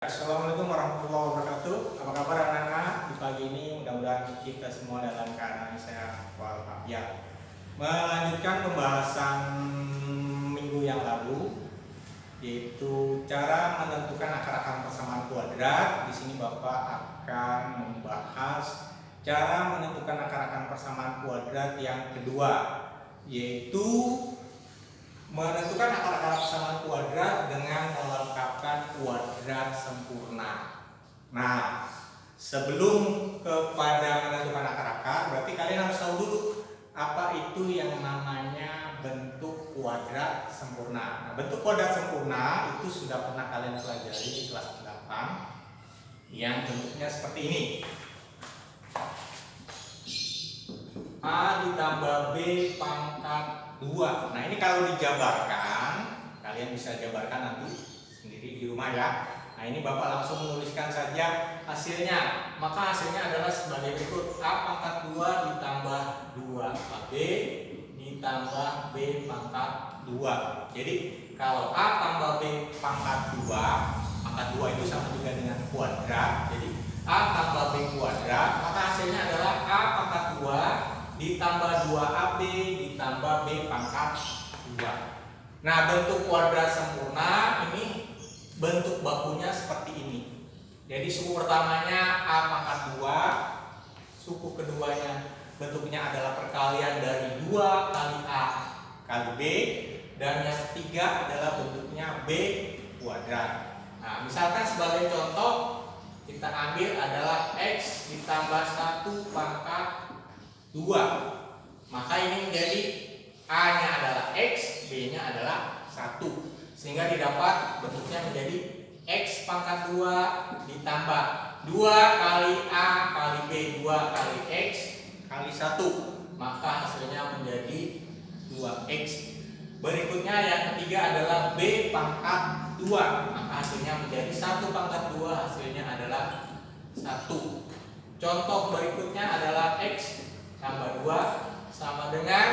Assalamualaikum warahmatullahi wabarakatuh. Apa kabar anak-anak? Di pagi ini mudah-mudahan kita semua dalam keadaan sehat walafiat. Melanjutkan pembahasan minggu yang lalu, yaitu cara menentukan akar-akar persamaan kuadrat. Di sini Bapak akan membahas cara menentukan akar-akar persamaan kuadrat yang kedua, yaitu menentukan akar-akar persamaan kuadrat dengan melengkapkan kuadrat sempurna. Nah, sebelum kepada menentukan akar-akar, berarti kalian harus tahu dulu apa itu yang namanya bentuk kuadrat sempurna. Nah, bentuk kuadrat sempurna itu sudah pernah kalian pelajari di kelas 8 yang bentuknya seperti ini. A ditambah B pangkat 2. Nah, ini kalau dijabarkan, kalian bisa jabarkan nanti sendiri di rumah ya. Nah, ini Bapak langsung menuliskan saja hasilnya. Maka hasilnya adalah sebagai berikut: A pangkat 2 ditambah 2AB ditambah B pangkat 2. Jadi, kalau A tambah B pangkat 2 itu sama juga dengan kuadrat. Jadi, A tambah B kuadrat, maka hasilnya adalah A pangkat 2 ditambah 2AB ditambah B pangkat 2. Nah, bentuk kuadrat sempurna ini bentuk bakunya seperti ini. Jadi suku pertamanya A pangkat 2, suku keduanya bentuknya adalah perkalian dari 2 kali A kali B, dan yang ketiga adalah bentuknya B kuadrat. Nah, misalkan sebagai contoh kita ambil adalah X ditambah 1 pangkat 2. Maka ini menjadi A-nya adalah X, B-nya adalah 1. Sehingga didapat bentuknya menjadi X pangkat 2 ditambah 2 kali A kali B, 2 kali X kali 1. Maka hasilnya menjadi 2X. Berikutnya yang ketiga adalah B pangkat 2. Maka hasilnya menjadi 1 pangkat 2, hasilnya adalah 1. Contoh berikutnya adalah X tambah 2 sama dengan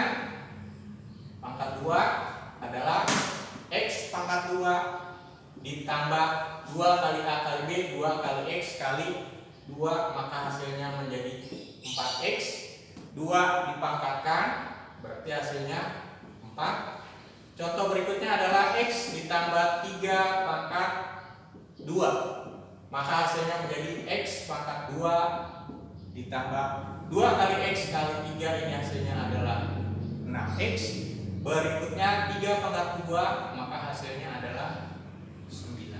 pangkat 2 adalah X pangkat 2 ditambah 2 kali A kali B, 2 kali X kali 2, maka hasilnya menjadi 4X. 2 dipangkatkan berarti hasilnya 4. Contoh berikutnya adalah X ditambah 3 pangkat 2, maka hasilnya menjadi X pangkat 2 ditambah 2 kali X kali 3, ini hasilnya adalah 6X. Berikutnya 3 pangkat 2, maka hasilnya adalah 9.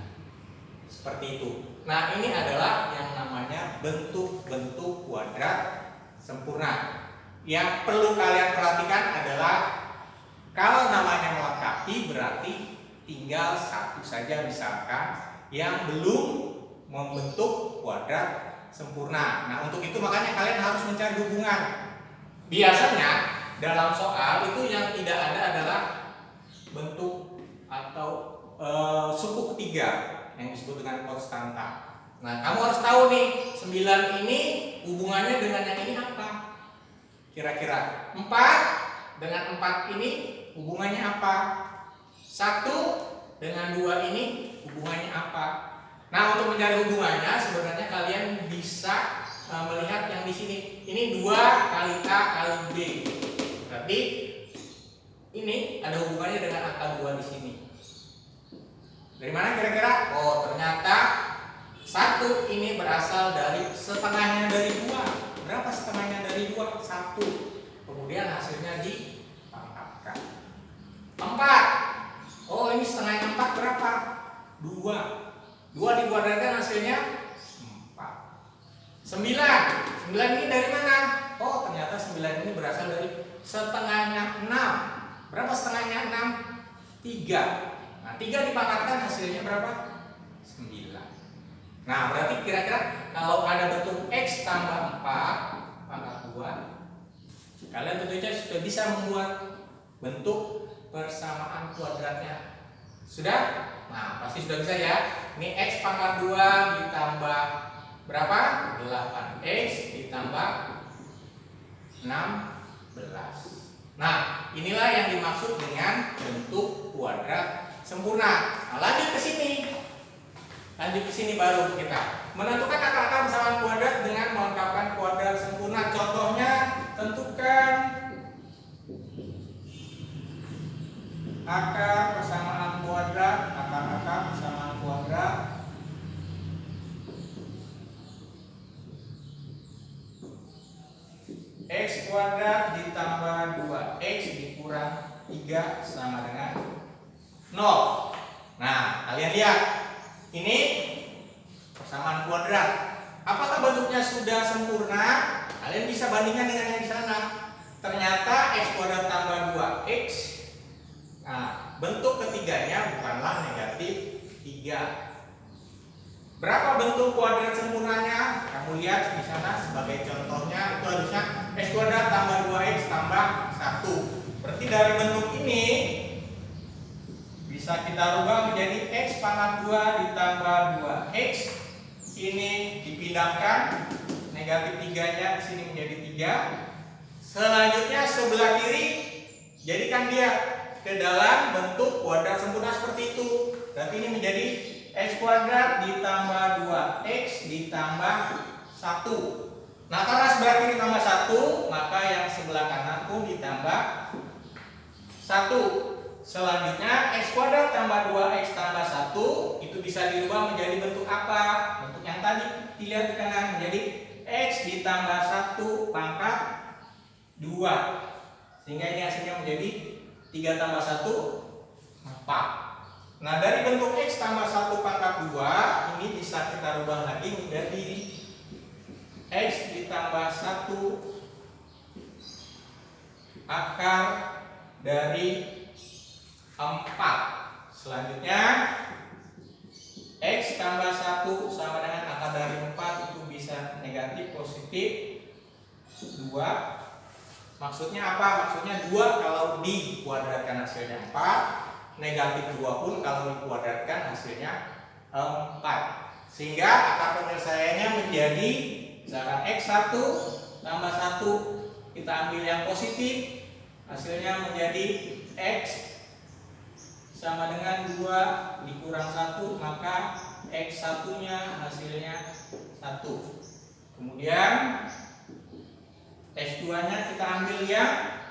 Seperti itu. Nah, ini adalah yang namanya bentuk-bentuk kuadrat sempurna. Yang perlu kalian perhatikan adalah kalau namanya melengkapi berarti tinggal satu saja misalkan yang belum membentuk kuadrat sempurna. Nah, untuk itu makanya kalian harus mencari hubungan. Biasanya dalam soal itu yang tidak ada adalah bentuk atau suku ketiga yang disebut dengan konstanta. Nah, kamu harus tahu nih 9 ini hubungannya dengan yang ini apa? Kira-kira 4 dengan 4 ini hubungannya apa? 1 dengan 2 ini hubungannya apa? Nah, untuk mencari hubungannya sebenarnya kalian bisa melihat yang di sini. Ini 2 kali A kali B. Berarti ini ada hubungannya dengan angka 2 di sini. Dari mana kira-kira? Oh, ternyata 1 ini berasal dari setengahnya dari 2. Berapa setengahnya dari 2? 1. Kemudian hasilnya dipangkatkan. 4. Oh, ini setengahnya 4 berapa? 2. 2 dikuadratkan hasilnya 4. 9 ini dari mana? Oh, ternyata 9 ini berasal dari setengahnya 6. Berapa setengahnya 6? 3. Nah, 3 dipangkatkan hasilnya berapa? 9. Nah, berarti kira-kira kalau ada bentuk X tambah 4 pangkat 2, kalian tentunya sudah bisa membuat bentuk persamaan kuadratnya. Sudah? Nah, pasti sudah bisa ya. Ini X pangkat 2 ditambah berapa? 8X ditambah 16. Nah, inilah yang dimaksud dengan bentuk kuadrat sempurna. Nah, lanjut ke sini. Lanjut ke sini baru kita menentukan akar-akar persamaan kuadrat dengan melengkapkan kuadrat sempurna. Contohnya, tentukan akar persamaan kuadrat, akar-akar persamaan kuadrat x kuadrat ditambah 2x dikurang 3 sama dengan 0. Nah, kalian lihat, ini persamaan kuadrat. Apakah bentuknya sudah sempurna? Kalian bisa bandingkan dengan yang di sana. Ternyata x kuadrat tambah 2x. Nah, bentuk ketiganya bukanlah negatif 3. Berapa bentuk kuadrat sempurnanya? Kamu lihat di sana sebagai contohnya, itu harusnya x kuadrat tambah 2x tambah 1. Berarti dari bentuk ini bisa kita rubah menjadi x pangkat 2 ditambah 2x. Ini dipindahkan, negatif 3-nya di sini menjadi 3. Selanjutnya sebelah kiri jadikan dia ke dalam bentuk kuadrat sempurna seperti itu. Berarti ini menjadi x kuadrat ditambah 2x ditambah 1. Nah, karena sebelah kiri tambah 1, maka yang sebelah kanan pun ditambah 1. Selanjutnya x kuadrat tambah 2x tambah 1 itu bisa dirubah menjadi bentuk apa? Bentuk yang tadi dilihat di kanan, menjadi x ditambah 1 pangkat 2. Sehingga ini hasilnya menjadi 3 tambah 1 4. Nah, dari bentuk x tambah 1 pangkat 2 ini bisa kita rubah lagi menjadi x ditambah 1 akar dari 4. Selanjutnya x tambah 1 sama dengan akar dari 4 itu bisa negatif positif 2. Maksudnya apa? Maksudnya 2 kalau dikuadratkan hasilnya 4, negatif 2 pun kalau dikuadratkan hasilnya 4. Sehingga akar penyelesaiannya menjadi misalkan x1 tambah 1 kita ambil yang positif, hasilnya menjadi x sama dengan 2 dikurang 1, maka x1 nya hasilnya 1. Kemudian x2 nya kita ambil yang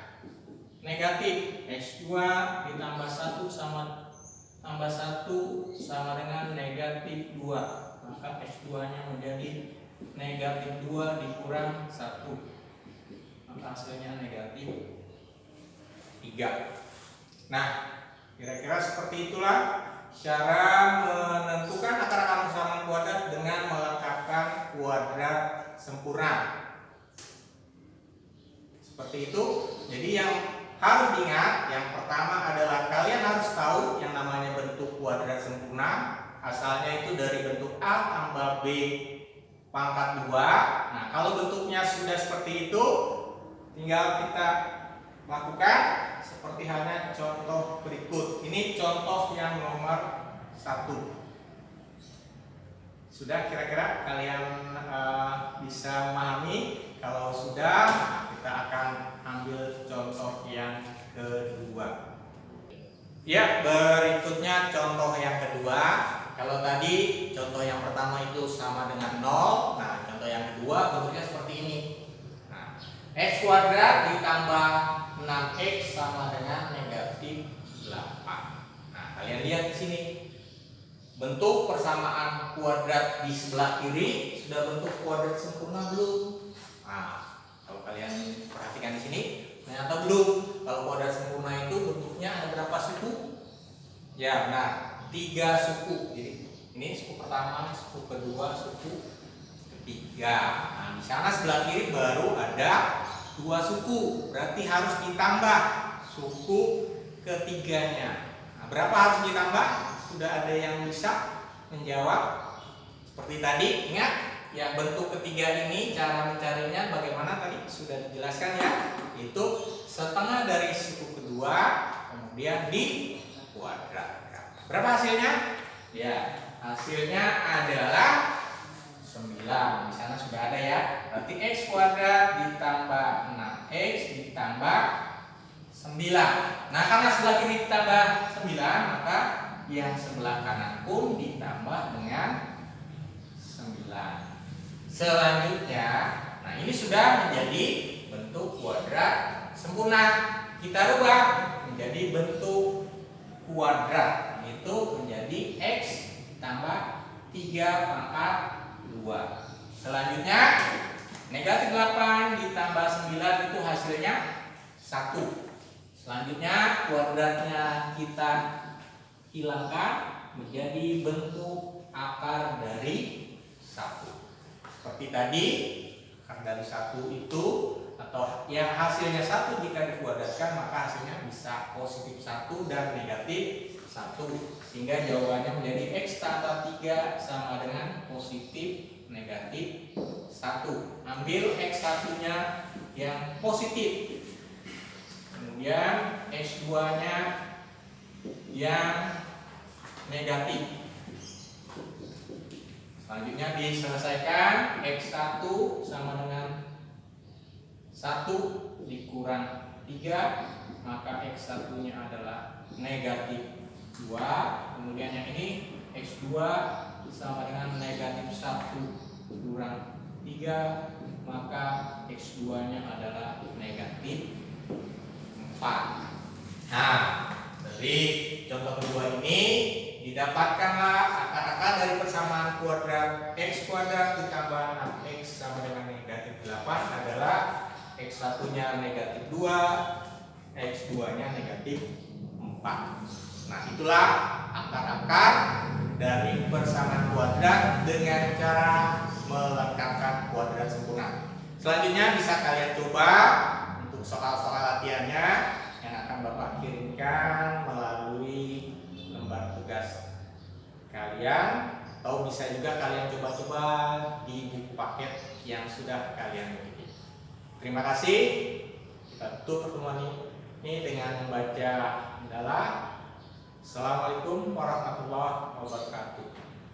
negatif, x2 ditambah 1 sama tambah 1 sama dengan negatif 2, maka x2 nya menjadi negatif 2 dikurang 1, maka hasilnya negatif 3. Nah, kira-kira seperti itulah cara menentukan akar-akar persamaan kuadrat dengan melengkapkan kuadrat sempurna. Seperti itu. Jadi yang harus diingat, yang pertama adalah kalian harus tahu yang namanya bentuk kuadrat sempurna. Asalnya itu dari bentuk A tambah B pangkat 2. Nah, kalau bentuknya sudah seperti itu, tinggal kita lakukan seperti halnya contoh berikut. Ini contoh yang nomor 1. Sudah kira-kira kalian bisa memahami? Kalau sudah, kita akan ambil contoh yang kedua. Ya, berikutnya contoh yang kedua. Kalau tadi contoh yang pertama itu sama dengan 0. Nah, contoh yang kedua bentuknya seperti ini. Nah, x kuadrat ditambah 6x sama dengan negatif 8. Nah, kalian lihat di sini. Bentuk persamaan kuadrat di sebelah kiri sudah bentuk kuadrat sempurna belum? Nah, kalau kalian perhatikan di sini, ternyata belum. Kalau kuadrat sempurna itu bentuknya ada berapa suku? Ya, benar, 3 suku. Jadi ini suku pertama, suku kedua, suku ketiga. Nah, di sana sebelah kiri baru ada 2 suku. Berarti harus ditambah suku ketiganya. Nah, berapa harus ditambah? Sudah ada yang bisa menjawab? Seperti tadi, ingat ya, bentuk ketiga ini cara mencarinya bagaimana tadi sudah dijelaskan ya. Itu setengah dari suku kedua kemudian dikuadratkan. Berapa hasilnya? Ya, hasilnya adalah 9. Di sana sudah ada ya. Berarti x kuadrat ditambah 6x ditambah 9. Nah, karena sebelah kiri ditambah 9, maka yang sebelah kanan pun ditambah dengan 9. Selanjutnya, nah ini sudah menjadi bentuk kuadrat sempurna. Kita rubah menjadi bentuk kuadrat, itu menjadi X tambah 3 pangkat 2. Selanjutnya, negatif 8 ditambah 9 itu hasilnya 1. Selanjutnya kuadratnya kita hilangkan menjadi bentuk akar dari 1. Seperti tadi, akar dari 1 itu atau yang hasilnya 1 jika dikuadratkan maka hasilnya bisa positif 1 dan negatif 1. Sehingga jawabannya menjadi X tambah 3 sama dengan positif negatif 1. Ambil X1 nya yang positif, kemudian X2 nya yang negatif. Selanjutnya diselesaikan, X1 sama dengan 1 dikurang 3, maka X1 nya adalah negatif 2. Kemudian yang ini X2 sama dengan negatif 1 kurang 3, maka X2 nya adalah negatif 4. Nah, dari contoh kedua ini didapatkanlah akar-akar dari persamaan kuadrat X kuadrat ditambah 6X sama dengan negatif 8 adalah X1 nya negatif 2, X2 nya negatif 4. Nah, itulah akar-akar dari persamaan kuadrat dengan cara melengkapkan kuadrat sempurna. Selanjutnya bisa kalian coba untuk soal-soal latihannya yang akan Bapak kirimkan melalui lembar tugas kalian, atau bisa juga kalian coba-coba di buku paket yang sudah kalian miliki. Terima kasih. Kita tutup pertemuan ini dengan membaca adalah Assalamualaikum warahmatullahi wabarakatuh.